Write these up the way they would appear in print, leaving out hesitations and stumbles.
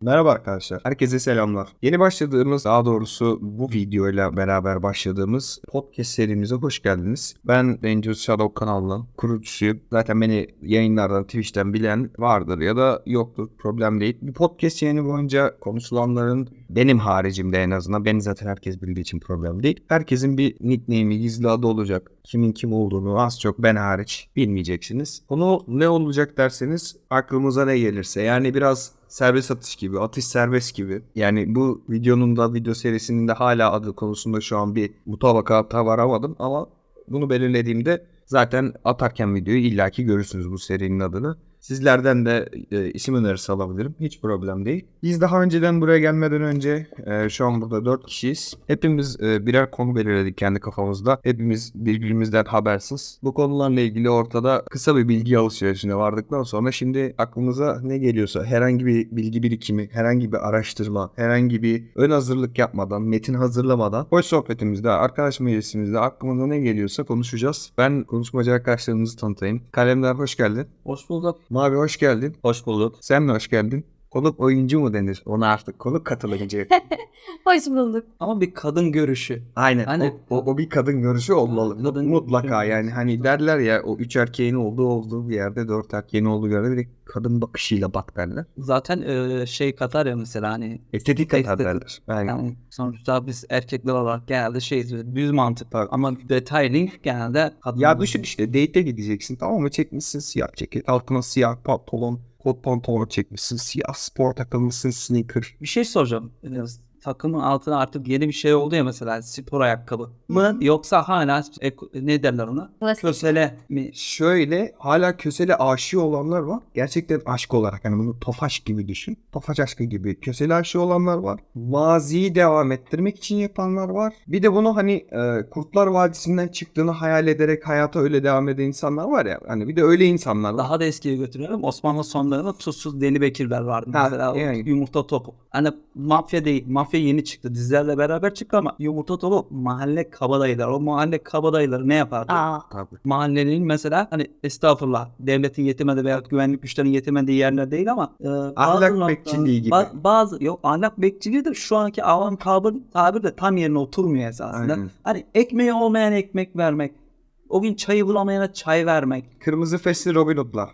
Merhaba arkadaşlar. Herkese selamlar. Yeni başladığımız, daha doğrusu bu videoyla beraber başladığımız podcast serimize hoş geldiniz. Ben Angel Shadow kanalının kurucusuyum. Zaten beni yayınlardan, Twitch'ten bilen vardır ya da yoktur. Problem değil. Bu podcast yayını boyunca konuşulanların benim haricimde en azından, beni zaten herkes bildiği için problem değil. Herkesin bir nickname'i, gizli adı olacak. Kimin kim olduğunu az çok ben hariç bilmeyeceksiniz. Konu ne olacak derseniz aklımıza ne gelirse. Yani biraz serbest atış gibi, atış serbest gibi. Yani bu videonun da video serisinin de hala adı konusunda şu an bir mutabakata varamadım ama bunu belirlediğimde zaten atarken videoyu illaki görürsünüz bu serinin adını. Sizlerden de isim önerisi alabilirim. Hiç problem değil. Biz daha önceden buraya gelmeden önce şu an burada 4 kişiyiz. Hepimiz birer konu belirledik kendi kafamızda. Hepimiz birbirimizden habersiz. Bu konularla ilgili ortada kısa bir bilgi alışverişine vardıktan sonra şimdi aklımıza ne geliyorsa herhangi bir bilgi birikimi, herhangi bir araştırma, herhangi bir ön hazırlık yapmadan, metin hazırlamadan hoş sohbetimizde, arkadaş meclisimizde aklımıza ne geliyorsa konuşacağız. Ben konuşmacı arkadaşlarımızı tanıtayım. Kalemler hoş geldin. Hoş bulduk. Mavi hoş geldin. Hoş bulduk. Sen de hoş geldin. Konuk oyuncu mu denir? Ona artık konuk katılımcı. Hoş bulduk. Ama bir kadın görüşü. Aynen. Hani- O bir kadın görüşü olmalı. Kadın Mutlaka görüşü. yani hani derler ya o 3 erkeğin olduğu bir yerde 4 erkeğin olduğu yerde bir de kadın bakışıyla bak derler. Zaten şey katar ya mesela hani Estetik katar estetik. derler. Aynen. Yani sonuçta biz erkekler olarak genelde düz mantık var. Ama detailing genelde kadın. Ya düşün işte date'e gideceksin tamam mı? Çekmişsin siyah ceket, altına siyah pantolon, kot pantolon çekmişsin, siyah spor takılmışsın, sneaker. Bir şey soracağım. Takımın altına artık yeni bir şey oldu ya mesela spor ayakkabı mı yoksa hala ne derler ona? Klasik. Kösele mi? Şöyle hala kösele aşığı olanlar var. Gerçekten aşk olarak hani bunu Tofaş gibi düşün. Tofaş aşkı gibi kösele aşığı olanlar var. Maziyi devam ettirmek için yapanlar var. Bir de bunu hani Kurtlar Vadisi'nden çıktığını hayal ederek hayata öyle devam eden insanlar var ya. Hani bir de öyle insanlar var. Daha da eskiye götürüyorum. Osmanlı sonlarında tuzsuz Deli Bekirler vardı Ha, mesela. O yani. yumurta topu. Hani mafya değil. Mafya yeni çıktı. Dizilerle beraber çıktı ama yumurta topu mahalle kabadayılar. O mahalle kabadayıları ne yapardı? Tabii. Mahallenin mesela hani estağfurullah devletin yetemediği veya güvenlik güçlerinin yetemediği yerler değil ama Ahlak bazı bekçiliği gibi. bazı yok ahlak bekçiliği de şu anki avam tabir de tam yerine oturmuyor esasında. Aynen. Hani ekmeği olmayan ekmek vermek. O gün çayı bulamayana çay vermek Kırmızı fesli Robin Hood'lar.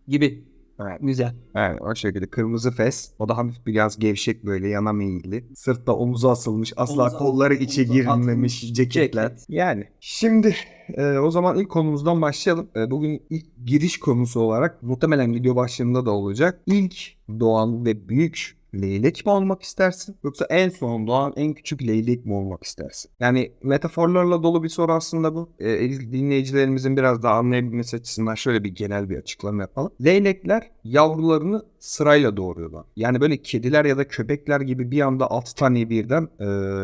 gibi. Evet. Güzel. Evet o şekilde kırmızı fes. O da hafif biraz gevşek böyle yana meyilli. Sırtta omuzu asılmış. Asla Omuza- kolları içe omuza girilmemiş atılmış ceketler. ceket. Yani. Şimdi o zaman ilk konumuzdan başlayalım. Bugün ilk giriş konusu olarak muhtemelen video başlığında da olacak. İlk doğan ve büyük leylek mi olmak istersin? Yoksa en son doğan en küçük leylek mi olmak istersin? Yani metaforlarla dolu bir soru aslında bu. Dinleyicilerimizin biraz daha anlayabilmesi açısından şöyle bir genel bir açıklama yapalım. Leylekler yavrularını sırayla doğuruyorlar. Yani böyle kediler ya da köpekler gibi bir anda 6 tane birden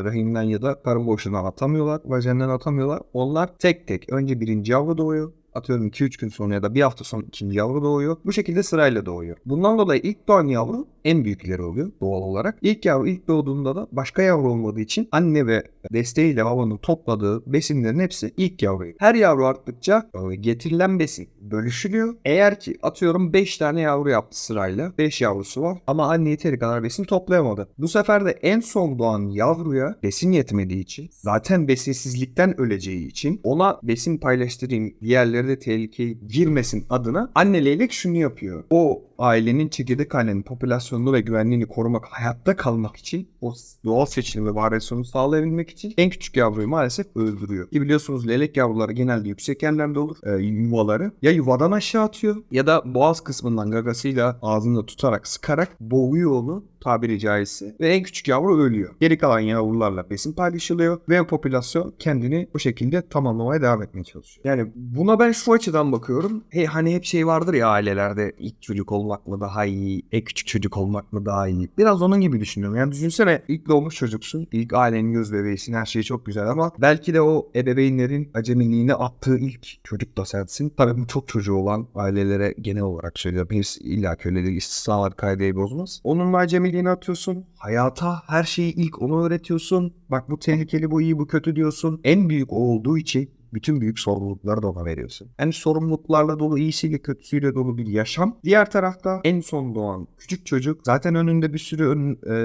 rahimden ya da karın boşluğundan atamıyorlar. Vajenden atamıyorlar. Onlar tek tek önce birinci yavru doğuyor. Atıyorum 2-3 gün sonra ya da bir hafta sonra ikinci yavru doğuyor. Bu şekilde sırayla doğuyor. Bundan dolayı ilk doğan yavru en büyükleri oluyor doğal olarak. İlk yavru ilk doğduğunda da başka yavru olmadığı için anne ve desteğiyle babanın topladığı besinlerin hepsi ilk yavruya. Her yavru arttıkça getirilen besin bölüşülüyor. Eğer ki atıyorum 5 tane yavru yaptı sırayla. 5 yavrusu var ama anne yeteri kadar besin toplayamadı. Bu sefer de en son doğan yavruya besin yetmediği için zaten besinsizlikten öleceği için ona besin paylaştırayım diğerleri de tehlikeye girmesin adına anne leylek şunu yapıyor. O ailenin çekirdek ailenin popülasyonunu ve güvenliğini korumak, hayatta kalmak için o doğal seçilim ve varyasyonu sağlayabilmek için en küçük yavruyu maalesef öldürüyor. Ki biliyorsunuz leylek yavruları genelde yüksek yerlerde olur. Yuvaları ya yuvadan aşağı atıyor ya da boğaz kısmından gagasıyla ağzında tutarak sıkarak boğuyor onu tabiri caizse ve en küçük yavru ölüyor. Geri kalan yavrularla besin paylaşılıyor ve popülasyon kendini bu şekilde tamamlamaya devam etmeye çalışıyor. Yani buna ben şu açıdan bakıyorum. Hani hep şey vardır ya ailelerde ilk çocuk olmak mı daha iyi, en küçük çocuk olmak mı daha iyi? Biraz onun gibi düşünüyorum. Yani düşünsene ilk doğmuş çocuksun, ilk ailenin göz bebeğisin, her şey çok güzel ama belki de o ebeveynlerin acemiliğine attığı ilk çocuk da sensin. Tabii bu çok çocuğu olan ailelere genel olarak söylüyorum. Hepsi illa ki öyle değil. İstisnalar kaideyi bozmaz. Onun acemiliğini atıyorsun. Hayata her şeyi ilk ona öğretiyorsun. Bak bu tehlikeli, bu iyi, bu kötü diyorsun. En büyük o olduğu için bütün büyük sorumlulukları da ona veriyorsun. Yani sorumluluklarla dolu, iyisiyle kötüsüyle dolu bir yaşam. Diğer tarafta en son doğan küçük çocuk zaten önünde bir sürü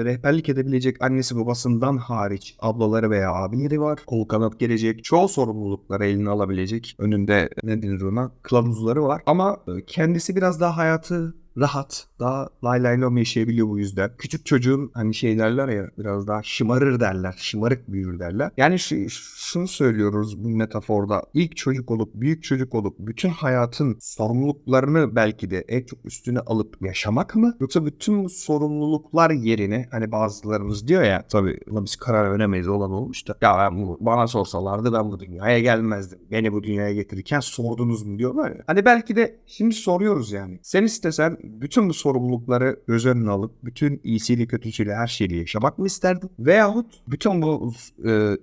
rehberlik edebilecek annesi babasından hariç ablaları veya abileri var. Kol kanat gelecek. Çoğu sorumlulukları eline alabilecek. Önünde ne denir ona? Kılavuzları var. Ama kendisi biraz daha hayatı rahat, daha lay lay lom yaşayabiliyor bu yüzden. Küçük çocuğun hani şey derler ya, biraz daha şımarır derler, şımarık büyür derler. Yani şunu söylüyoruz bu metaforda. İlk çocuk olup, büyük çocuk olup bütün hayatın sorumluluklarını belki de en çok üstüne alıp yaşamak mı? Yoksa bütün bu sorumluluklar yerine hani bazılarımız diyor ya, tabii buna biz karar veremeyiz, olan olmuş da. Ya bana sorsalardı ben bu dünyaya gelmezdim. Beni bu dünyaya getirirken sordunuz mu diyorlar ya. Hani belki de şimdi soruyoruz yani. Sen istesen bütün bu sorumlulukları göz önüne alıp bütün iyisiyle kötüsüyle her şeyle yaşamak mı isterdin? Veyahut bütün bu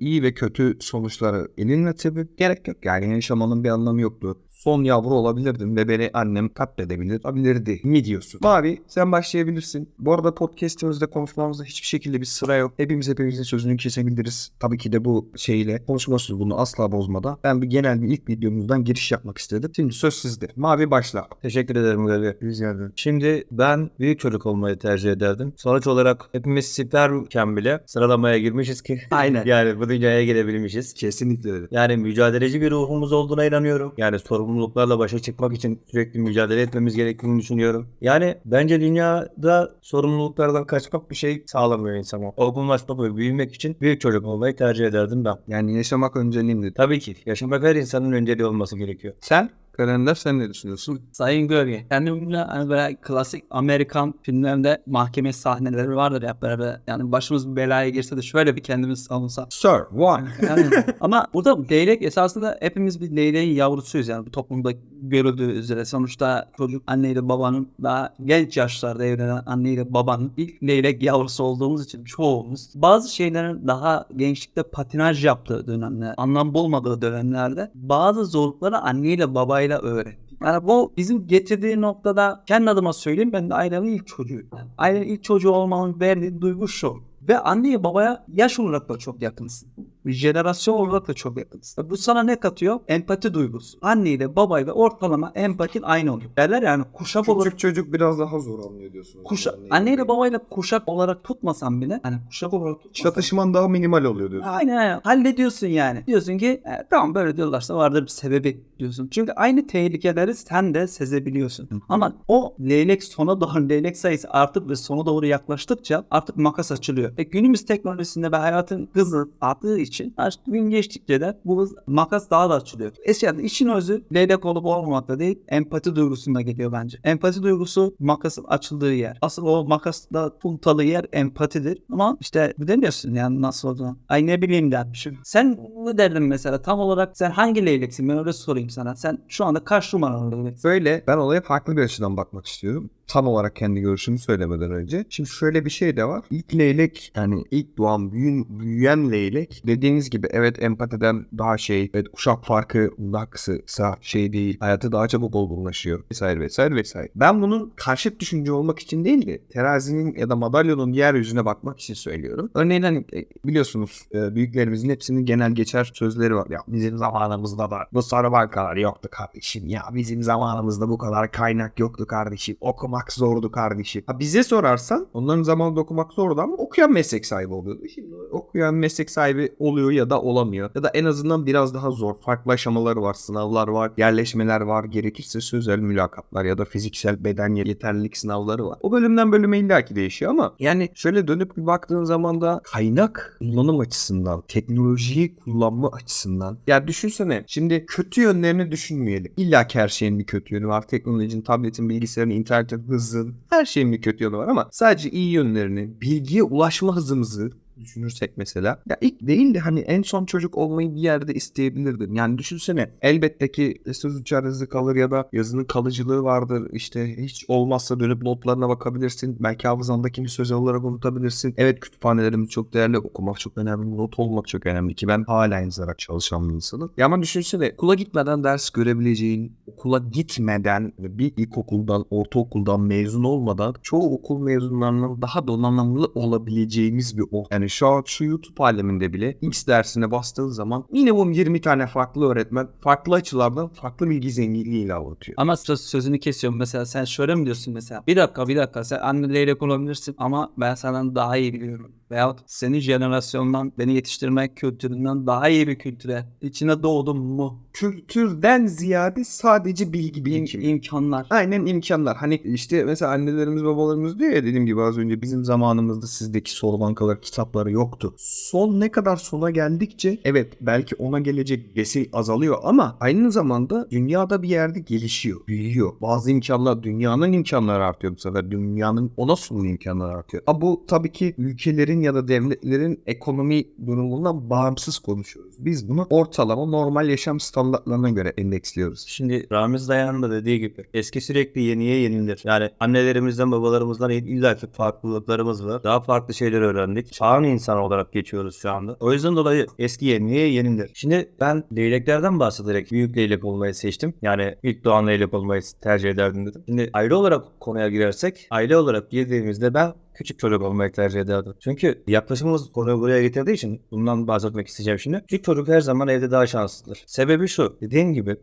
iyi ve kötü sonuçları elinle tabii gerek yok. Yani yaşamanın bir anlamı yoktu. Son yavru olabilirdim ve beni annem katledebilirdi. Ne diyorsun? Mavi, sen başlayabilirsin. Bu arada podcast'imizde konuşmamızda hiçbir şekilde bir sıra yok. Hepimizin sözünü kesebiliriz. Tabii ki de bu şeyle konuşmasız bunu asla bozmadan. Ben bir genel bir ilk videomuzdan giriş yapmak istedim. Şimdi söz sizde. Mavi başla. Teşekkür ederim Gavi. Rica ederim. Şimdi ben büyük çocuk olmayı tercih ederdim. Sonuç olarak hepimiz spermken bile sıralamaya girmişiz ki. Aynen. Yani bu dünyaya gelebilmişiz. Kesinlikle öyle. Yani mücadeleci bir ruhumuz olduğuna inanıyorum. Yani sorumluluklarla başa çıkmak için sürekli mücadele etmemiz gerektiğini düşünüyorum. Yani bence dünyada sorumluluklardan kaçmak bir şey sağlamıyor insana. Olgunlaşmak ve büyümek için büyük çocuk olmayı tercih ederdim ben. Yani yaşamak önceliğimdi. Tabii ki yaşamak her insanın önceliği olması gerekiyor. Sen? Kalender, sen ne düşünüyorsun? Sayın Gölge. Kendimle hani böyle klasik Amerikan filmlerinde mahkeme sahneleri vardır ya böyle. Yani başımız bir belaya girse de şöyle bir kendimiz savunsa. Sir, one. Yani, ama burada leylek esasında hepimiz bir leyleğin yavrusuyuz yani bu toplumda görüldüğü üzere. Sonuçta çocuk anneyle babanın daha genç yaşlarda evlenen anneyle babanın ilk leylek yavrusu olduğumuz için çoğumuz bazı şeylerin daha gençlikte patinaj yaptığı dönemler, anlam bulmadığı dönemlerde bazı zorlukları anneyle babayla öğrendik. Yani bu bizim getirdiği noktada kendi adıma söyleyeyim, ben de ailenin ilk çocuğuyum. Yani ailenin ilk çocuğu olmanın verdiği duygu şu. Ve anneye babaya yaş olarak da çok yakınsın. Jenerasyon olarak da çok yakınsın. Bu sana ne katıyor? Empati duygusu. Anneyle babayla ortalama empatin aynı oluyor. Derler yani kuşak olarak. Küçük çocuk biraz daha zor anlıyor diyorsunuz. Anneyle babayla kuşak olarak tutmasan bile hani kuşak olarak tutmasan. Çatışman daha minimal oluyor diyorsun. Aynen hallediyorsun yani. Diyorsun ki tamam böyle diyorlarsa vardır bir sebebi diyorsun. Çünkü aynı tehlikeleri sen de sezebiliyorsun. Ama o leylek sona doğru leylek sayısı artıp ve sona doğru yaklaştıkça artık makas açılıyor. Günümüz teknolojisinde ve hayatın hızı arttığı için artık gün geçtikçe de bu makas daha da açılıyor. Eskiden işin özü leylek olup olmamakta değil, empati duygusunda geliyor bence. Empati duygusu makasın açıldığı yer. Asıl o makasla puntalı yer empatidir. Ama işte bilemiyorsun yani nasıl olduğunu. Ay ne bileyim dermişim. Sen ne derdin mesela? Tam olarak sen hangi leyleksin? Ben öyle sorayım sana. Sen şu anda kaç numaralı leyleksin? Böyle ben olaya farklı bir açıdan bakmak istiyorum. Tam olarak kendi görüşümü söylemeden önce. Şimdi şöyle bir şey de var. İlk leylek, yani ilk doğan büyüyen leylek dediğiniz gibi evet empatiden daha şey, evet kuşak farkı daha kısa şey değil. Hayatı daha çabuk olgunlaşıyor vesaire vesaire vesaire. Ben bunun karşıt düşünce olmak için değil de terazinin ya da madalyonun yeryüzüne bakmak için söylüyorum. Örneğin hani biliyorsunuz büyüklerimizin hepsinin genel geçer sözleri var. Ya bizim zamanımızda da bu sarı bankalar yoktu kardeşim. Ya bizim zamanımızda bu kadar kaynak yoktu kardeşim. Okumak zordu kardeşim. Ha, bize sorarsan onların zamanında okumak zordu ama okuyan meslek sahibi oluyordu. Şimdi okuyan meslek sahibi oluyor ya da olamıyor. Ya da en azından biraz daha zor. Farklı aşamaları var. Sınavlar var. Yerleşmeler var. Gerekirse sözel mülakatlar ya da fiziksel beden yeterlilik sınavları var. O bölümden bölüme illaki değişiyor ama yani şöyle dönüp bir baktığın zaman da kaynak kullanım açısından, teknolojiyi kullanma açısından ya düşünsene şimdi kötü yönlerini düşünmeyelim. İlla ki her şeyin bir kötü yönü var. Teknolojinin, tabletin, bilgisayarın, internetin, hızın, her şeyin bir kötü yönü var ama sadece iyi yönlerini, bilgiye ulaşma hızımızı düşünürsek mesela ya ilk değil de hani en son çocuk olmayı bir yerde isteyebilirdim. Yani düşünsene elbette ki söz uçar hızlı kalır ya da yazının kalıcılığı vardır. İşte hiç olmazsa dönüp notlarına bakabilirsin. Belki hafızandakini sözel olarak unutabilirsin. Evet kütüphanelerimiz çok değerli. Okumak çok önemli. Not olmak çok önemli ki ben hala yazarak çalışan bir insanım. Ya ama düşünsene okula gitmeden ders görebileceğin, okula gitmeden bir ilkokuldan, ortaokuldan mezun olmadan çoğu okul mezunlarının daha donanımlı olabileceğimiz bir yani Yani şu YouTube aleminde bile X dersine bastığın zaman minimum 20 tane farklı öğretmen farklı açılardan farklı bilgi zenginliğiyle anlatıyor. Ama sözünü kesiyorum. Mesela sen şöyle mi diyorsun mesela? Bir dakika sen anne leylek olabilirsin ama ben senden daha iyi biliyorum. Veyahut senin jenerasyondan, beni yetiştirme kültüründen daha iyi bir kültüre içine doğdum mu? Kültürden ziyade sadece bilgi birikimi. İmkanlar. Aynen imkanlar. Hani işte mesela annelerimiz babalarımız diyor ya, dediğim gibi az önce, bizim zamanımızda sizdeki soru bankaları, kitapları yoktu. Son ne kadar sona geldikçe evet belki ona gelecek besi azalıyor ama aynı zamanda dünyada bir yerde gelişiyor, büyüyor. Bazı imkanlar, dünyanın imkanları artıyor bu sefer. Dünyanın ona sunduğu imkanlar artıyor. Ama bu tabii ki ülkelerin ya da devletlerin ekonomi durumundan bağımsız konuşuyoruz. Biz bunu ortalama normal yaşam standartlarına göre endeksliyoruz. Şimdi Ramiz Dayan'ın da dediği gibi eski sürekli yeniye yenilir. Yani annelerimizden babalarımızdan illaki farklılıklarımız var. Daha farklı şeyler öğrendik. Çağın insanı olarak geçiyoruz şu anda. O yüzden dolayı eski yeniye yenilir. Şimdi ben leyleklerden bahsederek büyük leylek olmayı seçtim. Yani ilk doğan leylek olmayı tercih ederdim dedim. Şimdi aile olarak konuya girersek, aile olarak girdiğimizde ben küçük çocuk olmayı tercih ederdim. Çünkü yaklaşımımız konuyu buraya getirdiği için bundan bahsetmek isteyeceğim şimdi. Küçük çocuk her zaman evde daha şanslıdır. Sebebi şu. Dediğim gibi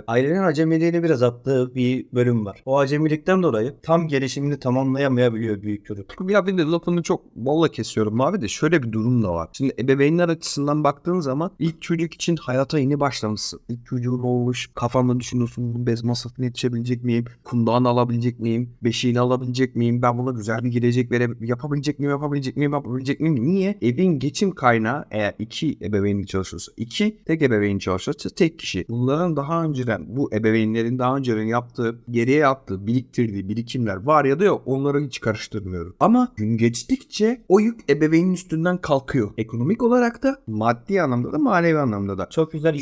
ailenin acemiliğini biraz attığı bir bölüm var. O acemilikten dolayı tam gelişimini tamamlayamayabiliyor büyük çocuk. Ya bir de lafını çok bolla kesiyorum abi, de şöyle bir durum da var. Şimdi ebeveynler açısından baktığın zaman ilk çocuk için hayata yeni başlamışsın. İlk çocuğun olmuş, kafanda düşünüyorsun, bu bez masasına yetişebilecek miyim? Kundağını alabilecek miyim? Beşiğini alabilecek miyim? Ben buna güzel bir gelecek yapabilecek miyim? Niye? Evin geçim kaynağı eğer iki ebeveyn çalışıyorsa, tek ebeveyn çalışıyorsa tek kişi. Bunların daha önceden, bu ebeveynlerin daha önceden yaptığı, geriye yaptığı, biriktirdiği birikimler var ya da yok. Onları hiç karıştırmıyorum. Ama gün geçtikçe o yük ebeveynin üstünden kalkıyor. Ekonomik olarak da, maddi anlamda da, manevi anlamda da. Çok güzel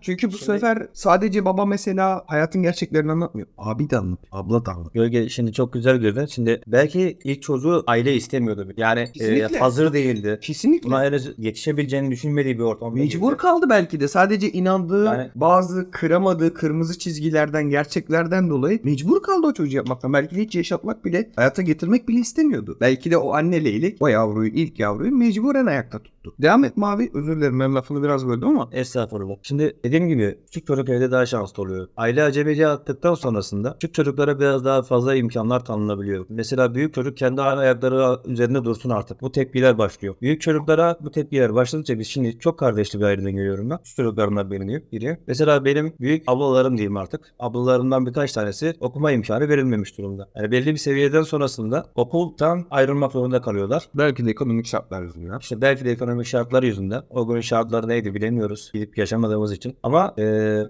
Çünkü bu sefer sadece baba mesela hayatın gerçeklerini anlatmıyor. Abi de anlatıyor. Abla da anlatıyor. Gölge şimdi çok güzel gördün. Şimdi belki ilk çocuğu aile istemiyordu. Yani Kesinlikle. hazır değildi. Kesinlikle. Buna henüz yetişebileceğini düşünmediği bir ortam. Mecbur kaldı belki de. Sadece inandığı, Yani- bazı kıramadığı kırmızı çizgilerden, gerçeklerden dolayı mecbur kaldı o çocuğu yapmaktan. Belki de hiç yaşatmak bile, hayata getirmek bile istemiyordu. Belki de o anne leylek o yavruyu, ilk yavruyu mecburen ayakta tuttu. Devam et Mavi. Özür dilerim, ben lafını biraz böldüm ama. Estağfurullah. Şimdi dediğim gibi küçük çocuk evde daha şanslı oluyor. Aile acemiliği attıktan sonrasında küçük çocuklara biraz daha fazla imkanlar tanınabiliyor. Mesela büyük çocuk kendi ayakları üzerinde dursun artık. Bu tepkiler başlıyor. Büyük çocuklara bu tepkiler başladıkça biz şimdi çok kardeşli bir aileden geliyorum ben. Küçük çocuklarımdan biri. Mesela benim büyük ablalarım diyeyim artık. Ablalarımdan birkaç tanesi okuma imkanı verilmemiş durumda. Yani belli bir seviyeden sonrasında okuldan ayrılmak zorunda kalıyorlar. Belki de ekonomik şartlar yüzünden. İşte belki de ekonomik şartlar yüzünden. O günün şartları neydi bilemiyoruz. Gidip yaşamadığımız için. Ama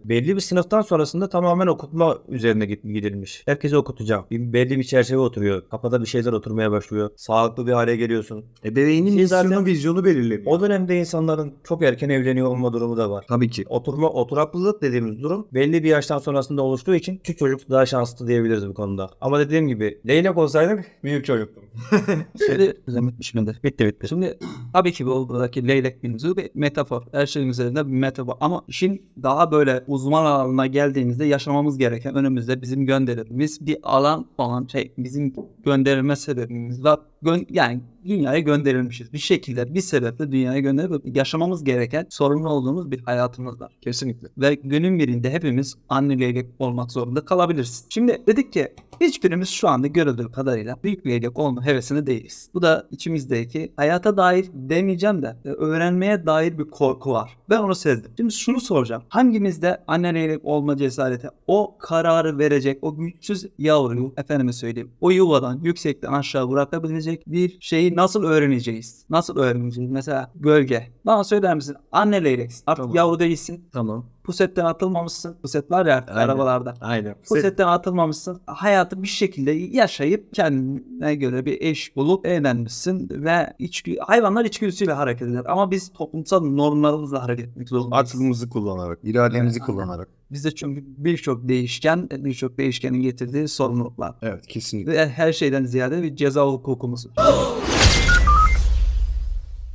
belli bir sınıftan sonrasında tamamen okutma üzerine gidilmiş. Herkesi okutacağım. Belli bir çerçeve oturuyor. Kafada bir şeyler oturmaya başlıyor. Sağlıklı bir hale geliyorsun. Ebeveynin Ki zaten misyonu, vizyonu belirleniyor. o dönemde insanların çok erken evleniyor olma durumu da var. Tabii ki. Oturaklılık dediğimiz durum belli bir yaştan sonrasında oluştuğu için küçük çocuk daha şanslı diyebiliriz bu konuda. Ama dediğim gibi leylek olsaydım büyük çocuktum. Şimdi bitmedi. Bitti. Şimdi tabii ki buradaki leylek mevzu bir metafor. Her şeyin üzerinde bir metafor. Ama işin daha böyle uzman alanına geldiğimizde yaşamamız gereken, önümüzde bizim gönderildiğimiz bir alan olan bizim gönderilme sebebimiz var. Yani dünyaya gönderilmişiz. Bir şekilde, bir sebeple dünyaya gönderilip yaşamamız gereken, sorumlu olduğumuz bir hayatımız var. Kesinlikle. Ve günün birinde hepimiz anne leylek olmak zorunda kalabiliriz. Şimdi dedik ki hiçbirimiz şu anda görüldüğü kadarıyla büyük leylek olma hevesinde değiliz. Bu da içimizdeki hayata dair demeyeceğim de öğrenmeye dair bir korku var. Ben onu sezdim. Şimdi şunu soracağım. Hangimizde anne leylek olma cesareti, o kararı verecek, o güçsüz yavruyu, efendime söyleyeyim, o yuvadan yüksekten aşağı bırakabilecek bir şeyi nasıl öğreneceğiz? Nasıl öğreneceğiz? Mesela gölge. Bana söyler misin? Anne leyleksin. Artık Tamam. yavru değilsin. Tamam. Pusetten atılmamışsın. Puset var ya Aynen. arabalarda. Aynen. Pusetten atılmamışsın. Hayatı bir şekilde yaşayıp kendine göre bir eş bulup eğlenmişsin ve hayvanlar içgüdüsüyle hareket eder. Ama biz toplumsal normlarımızla hareket etmek zorundayız. Aklımızı kullanarak, irademizi kullanarak. Bizde çünkü birçok değişkenin getirdiği sorumluluklar. Evet, kesinlikle. Ve her şeyden ziyade bir ceza hukukumuz var.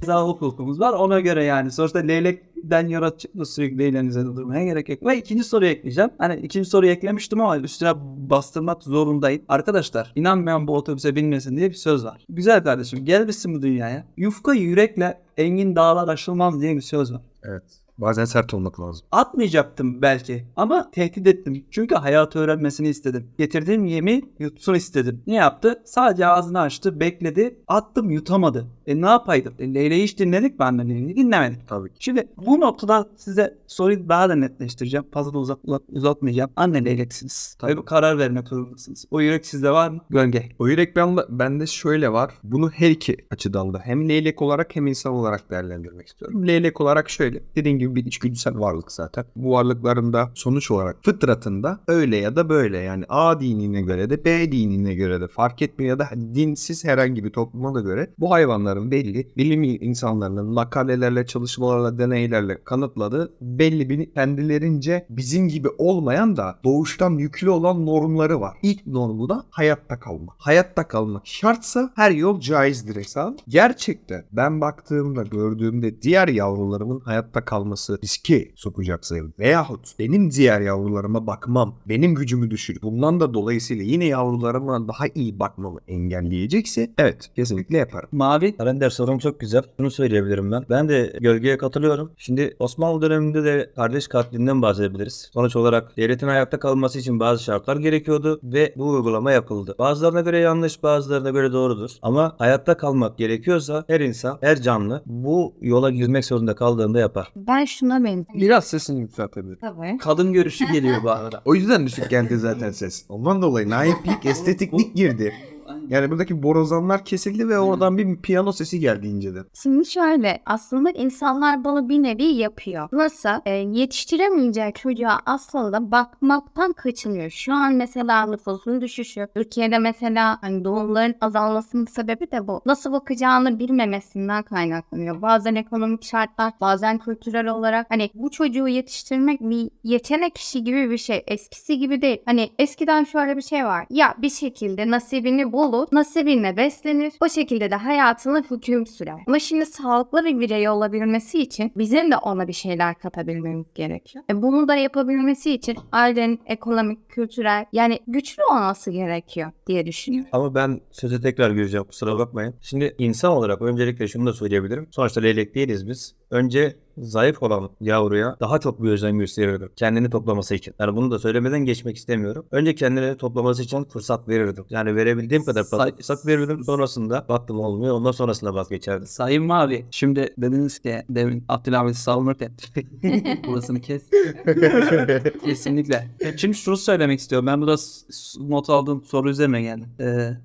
Ceza hukukumuz var. Ona göre yani sonuçta leylek ben yaratıcılıkla sürekli eğleninize durmaya gerek yok. Ve ikinci soruyu ekleyeceğim. Hani ikinci soruyu eklemiştim ama üstüne bastırmak zorundayım. Arkadaşlar inanmayan bu otobüse binmesin diye bir söz var. Güzel kardeşim gelmişsin bu dünyaya. Yufka yürekle engin dağlar aşılmaz diye bir söz var. Evet. Bazen sert olmak lazım. Atmayacaktım belki ama tehdit ettim. Çünkü hayatı öğrenmesini istedim. Getirdiğim yemi yutsun istedim. Ne yaptı? Sadece ağzını açtı, bekledi. Attım yutamadı. Ne yapaydım? Leyle'yi hiç dinledik mi anneliğini? Dinlemedik. Tabii ki. Şimdi bu noktada size soruyu daha da netleştireceğim. Fazla da uzatmayacağım. Anne leyleksiniz. Tabii bu karar vermek zorundasınız. O yürek sizde var mı? Gölge. O yürek bende şöyle var. Bunu her iki açıdan da hem leylek olarak hem insan olarak değerlendirmek istiyorum. Leylek olarak şöyle. Dediğim gibi bir içgüdüsel varlık zaten. Bu varlıkların da sonuç olarak fıtratında öyle ya da böyle, yani A dinine göre de B dinine göre de fark etmiyor ya da dinsiz herhangi bir topluma da göre bu hayvanların belli bilim insanlarının makalelerle, çalışmalarla, deneylerle kanıtladığı belli bir kendilerince bizim gibi olmayan da doğuştan yüklü olan normları var. İlk normu da hayatta kalma. Hayatta kalmak şartsa her yol caizdir hesabı. Gerçekten ben baktığımda, gördüğümde diğer yavrularımın hayatta kalması riske sokacaksa veyahut benim diğer yavrularıma bakmam benim gücümü düşürür. Bundan da dolayısıyla yine yavrularıma daha iyi bakmamı engelleyecekse evet kesinlikle yaparım. Mavi. Kalender sorun çok güzel. Şunu söyleyebilirim ben. Ben de Gölge'ye katılıyorum. Şimdi Osmanlı döneminde de kardeş katlinden bahsedebiliriz. Sonuç olarak devletin hayatta kalması için bazı şartlar gerekiyordu ve bu uygulama yapıldı. Bazılarına göre yanlış, bazılarına göre doğrudur. Ama hayatta kalmak gerekiyorsa her insan, her canlı bu yola girmek zorunda kaldığında yapar. Ben şuna benziyorum. Biraz sesini yükseltebilir. Tabii. Kadın görüşü geliyor bu arada. O yüzden düşük geldi zaten ses. Ondan dolayı naiflik, estetiklik girdi. Yani buradaki borazanlar kesildi ve oradan bir piyano sesi geldi inceden. Şimdi şöyle, aslında insanlar bunu bir nevi yapıyor. Nasıl? Yetiştiremeyecek çocuğa aslında bakmaktan kaçınıyor. Şu an mesela nüfusun düşüşü. Türkiye'de mesela hani doğumların azalmasının sebebi de bu. Nasıl bakacağını bilmemesinden kaynaklanıyor. Bazen ekonomik şartlar, bazen kültürel olarak. Hani bu çocuğu yetiştirmek bir yetenek işi gibi bir şey. Eskisi gibi değil. Hani eskiden şöyle bir şey var. Ya bir şekilde nasibini bulur, nasibinle beslenir. O şekilde de hayatını hüküm sürer. Ama şimdi sağlıklı bir birey olabilmesi için bizim de ona bir şeyler katabilmemiz gerekiyor. Bunu da yapabilmesi için ailenin ekonomik, kültürel yani güçlü olması gerekiyor diye düşünüyorum. Ama ben söze tekrar gireceğim, kusura bakmayın. Şimdi insan olarak öncelikle şunu da söyleyebilirim. Sonuçta leylek değiliz biz. Önce zayıf olan yavruya daha çok bir özen gösterirdim. Kendini toplaması için. Yani bunu da söylemeden geçmek istemiyorum. Önce kendini toplaması için fırsat verirdim. Yani verebildiğim kadar fırsat verirdim. Sonrasında baktım olmuyor. Ondan sonrasında vazgeçerdim. Sayın Mavi, şimdi dediniz ki demin Abdülhamit abi savunurken burasını kes. Kesinlikle. Şimdi şunu söylemek istiyorum. Ben burada not aldığım soru üzerine geldim.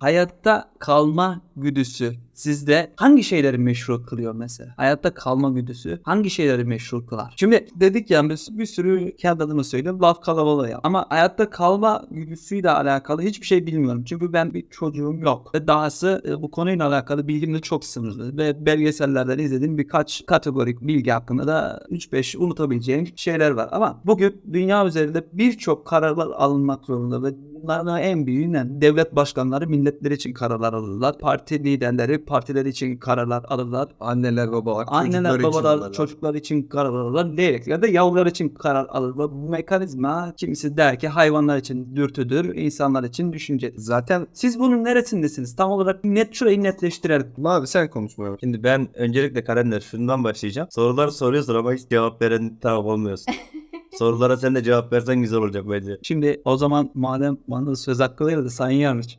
Hayatta kalma güdüsü sizde hangi şeyleri meşru kılıyor mesela? Hayatta kalma güdüsü hangi şeyleri meşru kılar? Şimdi dedik ya bir sürü kendi adıma söyleyeyim laf kalabalığı ya. Ama hayatta kalma güdüsüyle alakalı hiçbir şey bilmiyorum. Çünkü ben bir çocuğum yok. Ve dahası bu konuyla alakalı bilgim de çok sınırlı. Ve belgesellerden izlediğim birkaç kategorik bilgi hakkında da 3-5 unutabileceğim şeyler var. Ama bugün dünya üzerinde birçok kararlar alınmak zorunda ve bunlardan en büyüğünden devlet başkanları milletleri için kararlar alırlar. Parti liderleri partiler için kararlar alırlar. Anneler, babalar, Anneler, babalar çocuklar için karar alırlar. Leylekler de yavrular için karar alırlar. Bu mekanizma kimisi der ki hayvanlar için dürtüdür, insanlar için düşüncedir. Zaten Siz bunun neresindesiniz? Tam olarak şurayı netleştirelim. Mavi sen konuşmaya bak. Şimdi ben öncelikle Kalender şundan başlayacağım. Sorular soruyorsun ama hiç cevap veren taraf olmuyorsun. Sorulara sen de cevap versen güzel olacak bence. Şimdi o zaman madem bana söz hakkı verildi Sayın Yargıç.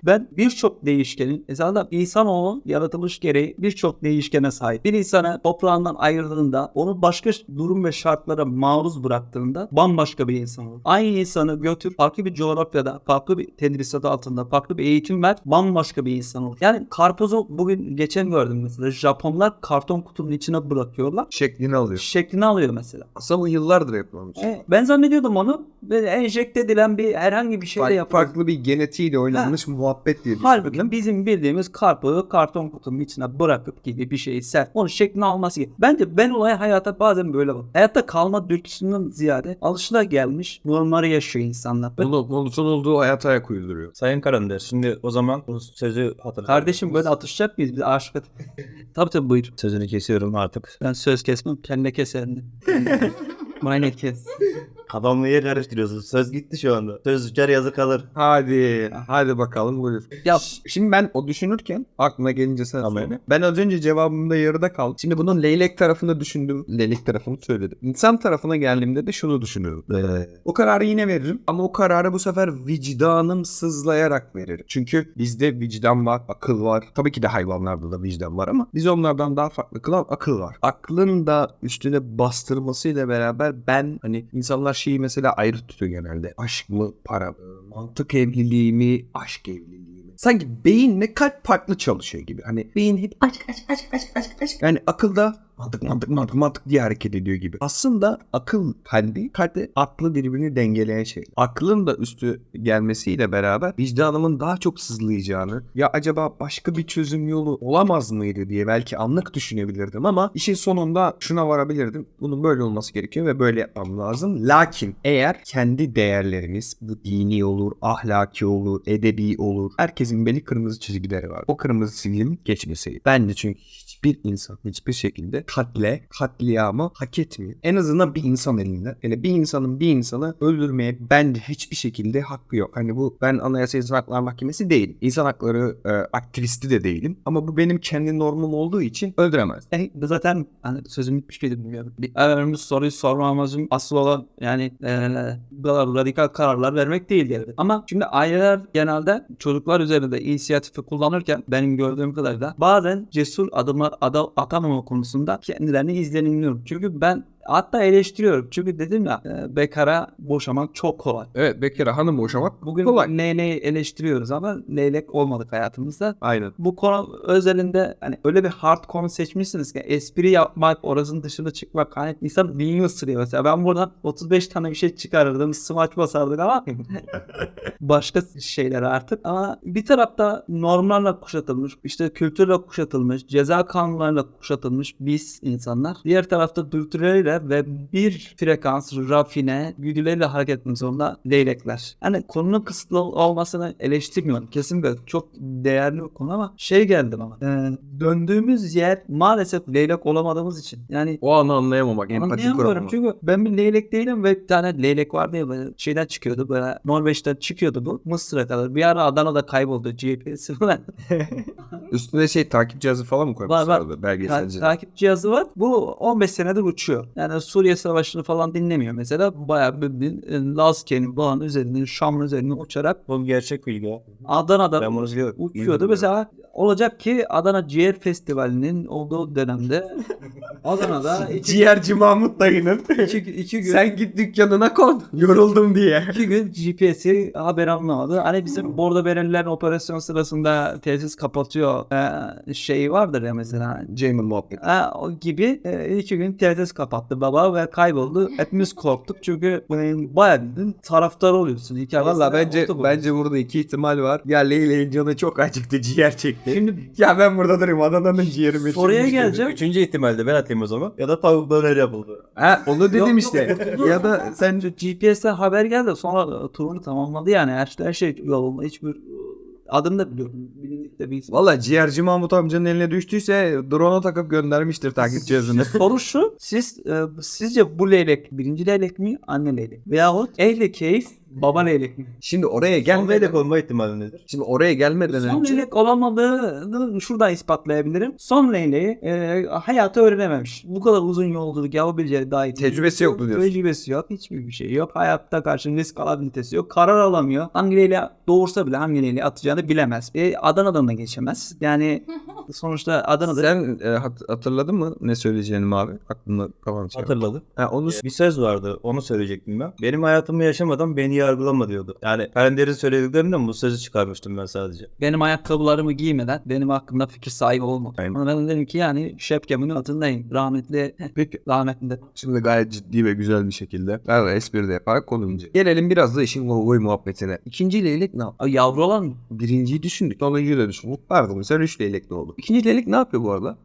Ben birçok değişkenin esasında insanoğlu yaratılış gereği birçok değişkene sahip. Bir insanı toprağından ayırdığında onu başka durum ve şartlara maruz bıraktığında bambaşka bir insan olur. Aynı insanı götür farklı bir coğrafyada, farklı bir tedrisat altında, farklı bir eğitim ver bambaşka bir insan olur. Yani karpuzu bugün geçen gördüm mesela. Japonlar karton kutunun içine bırakıyorlar. Şeklini alıyor. Şeklini alıyor mesela. Aslında bu yıllar yıllardır yapılmış. Ben zannediyordum onu böyle enjekte edilen bir herhangi bir şeyle yapılmış. Farklı bir genetiğiyle oynanmış muhabbet diye Halbuki düşündüm. bizim bildiğimiz karpuzu karton kutunun içine bırakıp gibi bir şeyi sert. Onun şeklini alması gibi. Bence ben olaya hayata bazen böyle bak. Hayatta kalma dürtüsünden ziyade alışılagelmiş normları yaşıyor insanlar. Monoton olduğu hayata ayak uyduruyor. Sayın Karander, şimdi o zaman bu sözü hatırlayalım. Kardeşim böyle atışacak mıyız? Biz aşık tabii buyur. Sözünü kesiyorum artık. Ben söz kesmem. Kendine keserim. Bana net kes. Kafamı niye karıştırıyorsun? Söz gitti şu anda. Söz uçar yazı kalır. Hadi bakalım buyur. Ya Şimdi ben o düşünürken aklıma gelince sen Tamam. söyle. Ben az önce cevabımda yarıda kaldım. Şimdi bunun leylek tarafını düşündüm. Leylek tarafını söyledim. İnsan tarafına geldiğimde de şunu düşünüyorum. O kararı yine veririm ama o kararı bu sefer vicdanım sızlayarak veririm. Çünkü bizde vicdan var, akıl var. Tabii ki de hayvanlarda da vicdan var ama biz onlardan daha farklı kılan akıl var. Aklın da üstüne bastırmasıyla beraber ben hani insanlar şeyi mesela ayrı tutuyor genelde. Aşk mı, para mı, mantık evliliği mi, aşk evliliği mi? Sanki beyinle kalp farklı çalışıyor gibi. Hani beyin hep aşk. Yani akılda mantık diye hareket ediyor gibi. Aslında akıl kalbi aklı birbirini dengeleyen şey. Aklın da üstü gelmesiyle beraber vicdanımın daha çok sızlayacağını ya acaba başka bir çözüm yolu olamaz mıydı diye belki anlık düşünebilirdim ama işin sonunda şuna varabilirdim. Bunun böyle olması gerekiyor ve böyle yapmam lazım. Lakin eğer kendi değerlerimiz bu dini olur, ahlaki olur, edebi olur. Herkesin belli kırmızı çizgileri var. O kırmızı çizginin geçmeseydi. Bence çünkü hiçbir insan hiçbir şekilde katliamı hak etmiyor. En azından bir insan elinden. Yani bir insanın bir insanı öldürmeye bence hiçbir şekilde hakkı yok. Hani bu ben Anayasa İnsan Hakları Mahkemesi değilim. İnsan hakları aktivisti de değilim. Ama bu benim kendi normum olduğu için öldüremez. zaten hani sözüm bitmiş miydi bilmiyorum. Bir önemli soruyu sorma amacım asıl olan yani bu kadar radikal kararlar vermek değil diyelim. Ama şimdi aileler genelde çocuklar üzerinde inisiyatifi kullanırken benim gördüğüm kadarıyla bazen cesur adımlar atamama konusunda kendilerini izlenimliyorum. Çünkü ben hatta eleştiriyorum. Çünkü dedim ya bekara boşamak çok kolay. Evet, bekara hanım boşamak Bugün kolay. leyleği eleştiriyoruz ama leylek olmadık hayatımızda. Aynen. Bu konu özelinde hani öyle bir hard konu seçmişsiniz ki espri yapmak, orasının dışına çıkmak hani insan dilini ısırıyor. Mesela ben buradan 35 tane bir şey çıkarırdım, smaç basardık ama başka şeyler artık. Ama bir tarafta normlarla kuşatılmış, işte kültürle kuşatılmış, ceza kanunlarıyla kuşatılmış biz insanlar. Diğer tarafta dürtüleriyle ve bir frekans, rafine, güdüleriyle hareket etmek zorunda leylekler. Yani konunun kısıtlı olmasını eleştirmiyorum. Kesinlikle çok değerli bir konu ama şey geldi bana. Döndüğümüz yer maalesef leylek olamadığımız için. Yani O anı anlayamamak, empati anlayamıyorum kuramamak. çünkü ben bir leylek değilim ve bir tane leylek vardı ya böyle şeyden çıkıyordu böyle Norveç'ten çıkıyordu bu Mısır'a kadar. Bir ara Adana'da kayboldu GPS'i falan. Üstüne takip cihazı falan mı koymuşlardı belgeselci? Takip cihazı var. Bu 15 senedir uçuyor. Yani Suriye Savaşı'nı falan dinlemiyor mesela. Bayağı bir Lazki'nin bağın üzerinden, Şam'ın üzerinden uçarak Bu gerçek bilgi ya. Adana'da Ben bunu biliyorum. uçuyordu. Mesela olacak ki Adana Ciğer Festivali'nin olduğu dönemde Adana'da Ciğerci Mahmut dayının iki gün sen git dükkanına kon yoruldum diye. 2 gün GPS'i haber alınamadı. Hani bizim Bordo Berelilerin operasyon sırasında tesis kapatıyor şeyi vardır ya mesela. Ceyman muhabbeti. O gibi 2 gün tesis kapattı baba ve kayboldu. Hepimiz korktuk çünkü bayağı bildiğin taraftarı oluyorsun. Valla bence burada iki ihtimal var. Ya Leyleğin canı çok acıktı, ciğer çekti. Şimdi Ya ben burada durayım, Adana'nın ciğeri meşhurmuş soruya dedi. geleceğim. Üçüncü ihtimalde ben atayım o zaman. Ya da tavuk döner yapıldı. Ha onu dedim Yok, işte. yok. Ya da sen GPS'ten haber geldi sonra turunu tamamladı yani her şey yolunda hiçbir adını da biliyorum. Bilindik de bir isim. valla ciğerci Mahmut amcanın eline düştüyse drone'a takıp göndermiştir takip cihazını. Soru şu. Sizce bu leylek birinci leylek mi? Anne leylek. Veyahut ehlikeyiz baba leylek mi? Şimdi oraya Gelmeyle gelmeden olma ihtimali nedir? Şimdi oraya gelmeden Son önce leylek olamadığını şuradan ispatlayabilirim. Son leyleği hayatı öğrenememiş. Bu kadar uzun yolculuk yapabileceği dair Tecrübesi yok mu diyorsun? Tecrübesi yok. Hiçbir bir şey yok. Hayatta karşı risk alabilitesi yok. Karar alamıyor. Hangi leyleği doğursa bile hangi leyleği atacağını bilemez. Adana'dan da geçemez. Yani sonuçta Adana'da sen hatırladın mı ne söyleyeceğini abi? Aklımda kalan şey. Hatırladı. Ha, onu Bir söz vardı. Onu söyleyecektim ben. Benim hayatımı yaşamadan beni yargılama diyordu. Yani Kalender'in söylediklerinden bu sözü çıkarmıştım ben sadece. Benim ayakkabılarımı giymeden benim hakkımda fikir sahibi olma. Aynen. Ama ben dedim ki yani şapkamın altındayım. Rahmetli. Peki. Rahmetli. Şimdi gayet ciddi ve güzel bir şekilde espri de yaparak konumuza. Gelelim biraz da işin Volvoy muhabbetine. İkinci leylek ne yapıyor? Ay, yavru olan mı? Birinciyi düşündük. Sonuncuyu da düşündük. Pardon mesela 3 leylek ne oldu? İkinci leylek ne yapıyor bu arada?